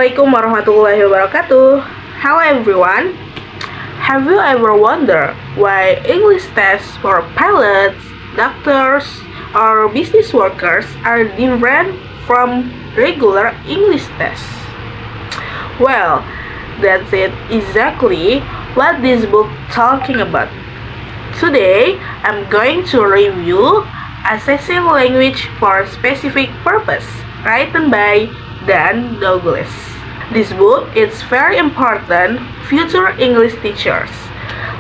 Assalamualaikum warahmatullahi wabarakatuh. Hello everyone. Have you ever wondered why English tests for pilots, doctors, or business workers are different from regular English tests? Well, that's it exactly what this book talking about. Today, I'm going to review Assessing Language for Specific Purpose, written by Dan Douglas. This book is very important future English teachers,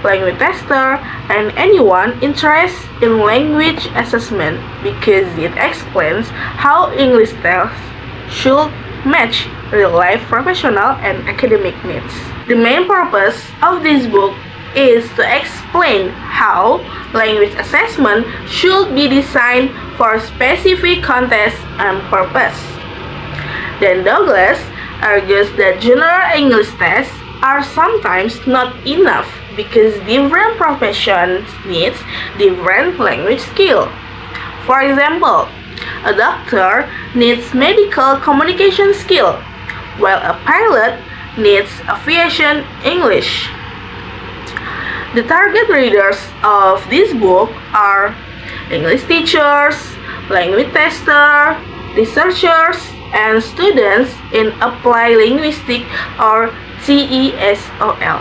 language tester, and anyone interested in language assessment because it explains how English tests should match real-life professional and academic needs. The main purpose of this book is to explain how language assessment should be designed for specific context and purpose. Dan Douglas argues that general English tests are sometimes not enough because different professions need different language skill. For example, a doctor needs medical communication skill, while a pilot needs aviation English. The target readers of this book are English teachers, language testers, researchers, and students in applied linguistics or TESOL.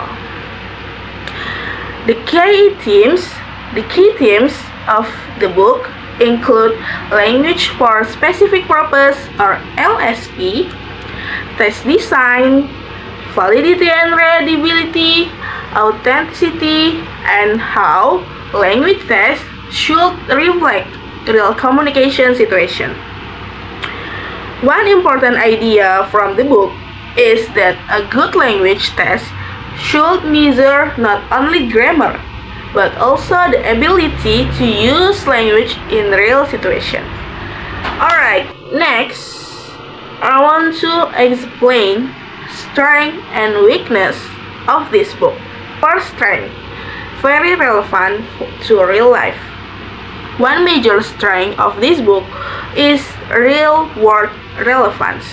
The key themes of the book include language for specific purpose or LSP, test design, validity and readability, authenticity, and how language tests should reflect real communication situation. One important idea from the book is that a good language test should measure not only grammar, but also the ability to use language in real situation. Alright, next, I want to explain strength and weakness of this book. First, strength, very relevant to real life. One major strength of this book is real-world relevance.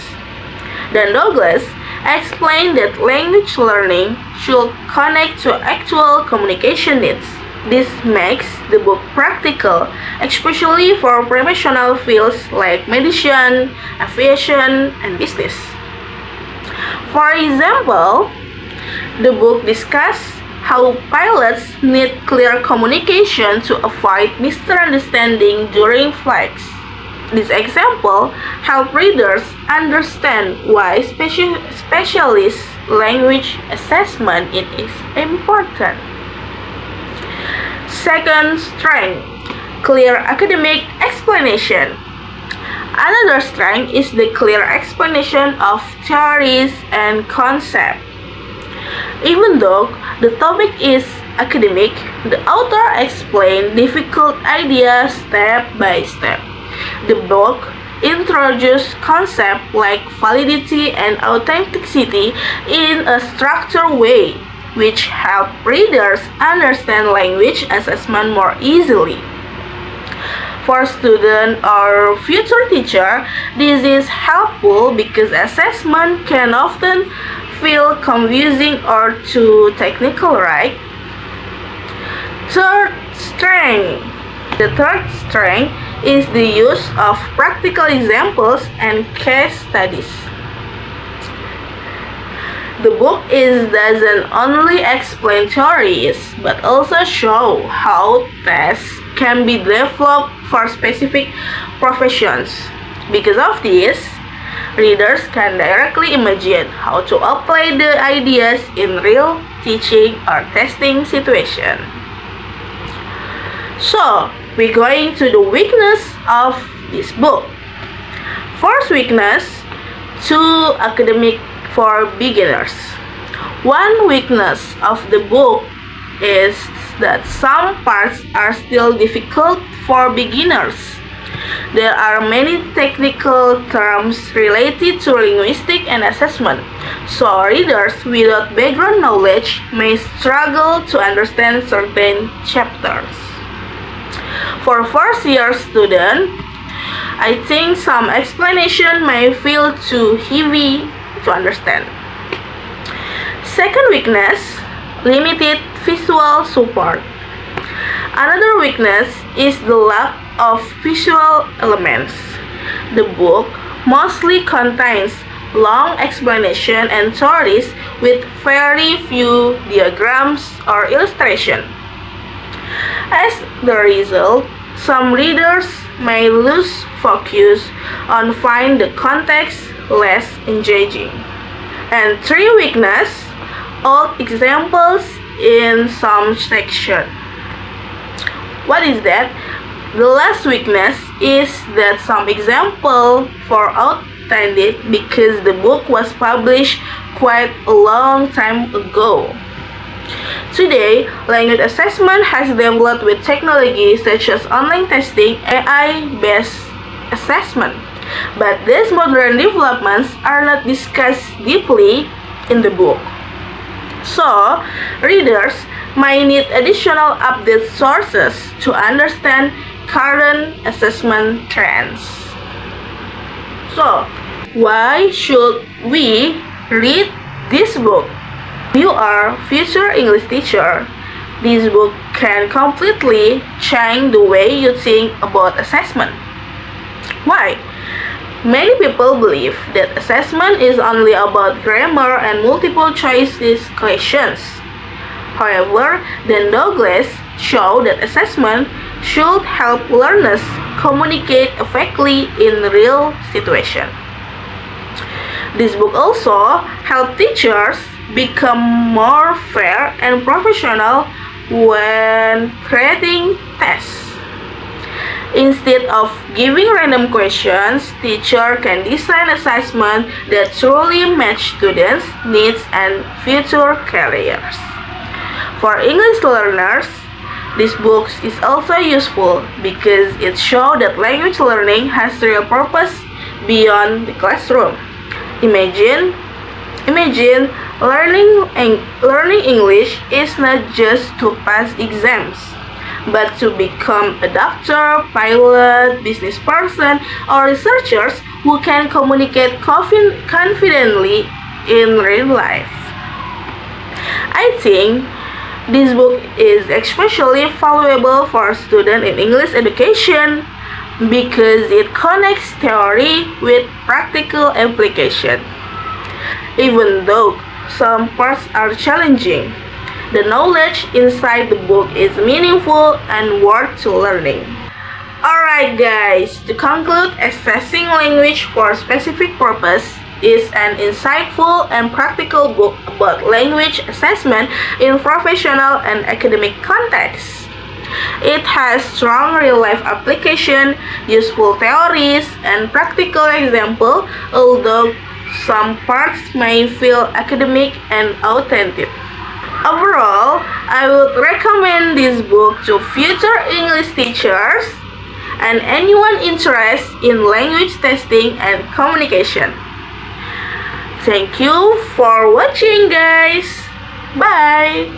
Dan Douglas explained that language learning should connect to actual communication needs. This makes the book practical, especially for professional fields like medicine, aviation, and business. For example, the book discusses how pilots need clear communication to avoid misunderstanding during flights. This example helps readers understand why specialist language assessment is important. Second strength, clear academic explanation. Another strength is the clear explanation of theories and concepts. Even though the topic is academic, the author explains difficult ideas step by step. The book introduces concepts like validity and authenticity in a structured way, which help readers understand language assessment more easily. For student or future teacher, this is helpful because assessment can often feel confusing or too technical, right? Third strength. The third strength is the use of practical examples and case studies. The book doesn't only explain theories, but also show how tests can be developed for specific professions. Because of this, readers can directly imagine how to apply the ideas in real teaching or testing situation. So, we're going to the weakness of this book. First weakness, too academic for beginners. One weakness of the book is that some parts are still difficult for beginners. There are many technical terms related to linguistics and assessment, so readers without background knowledge may struggle to understand certain chapters. For first-year students, I think some explanation may feel too heavy to understand. Second weakness, limited visual support. Another weakness is the lack of visual elements. The book mostly contains long explanation and stories with very few diagrams or illustration. As the result, some readers may lose focus or find the context less engaging. And three weakness, old examples in some section. What is that? The last weakness is that some example for outdated because the book was published quite a long time ago. Today, language assessment has developed with technology such as online testing, AI-based assessment. But these modern developments are not discussed deeply in the book. So, readers might need additional update sources to understand current assessment trends. So, why should we read this book? You are a future English teacher. This book can completely change the way you think about assessment. Why? Many people believe that assessment is only about grammar and multiple choice questions. However, Dan Douglas showed that assessment should help learners communicate effectively in real situations. This book also helps teachers become more fair and professional when creating tests. Instead of giving random questions, teacher can design assessment that truly match students' needs and future careers. For English learners, this book is also useful because it shows that language learning has real purpose beyond the classroom. Imagine learning English is not just to pass exams, but to become a doctor, pilot, business person, or researchers who can communicate confidently in real life. I think this book is especially valuable for students in English education because it connects theory with practical application. Even though some parts are challenging, the knowledge inside the book is meaningful and worth learning. Alright guys, to conclude, assessing language for a specific purpose is an insightful and practical book about language assessment in professional and academic contexts. It has strong real-life application, useful theories, and practical examples, although some parts may feel academic and authentic. Overall, I would recommend this book to future English teachers and anyone interested in language testing and communication. Thank you for watching, guys. Bye.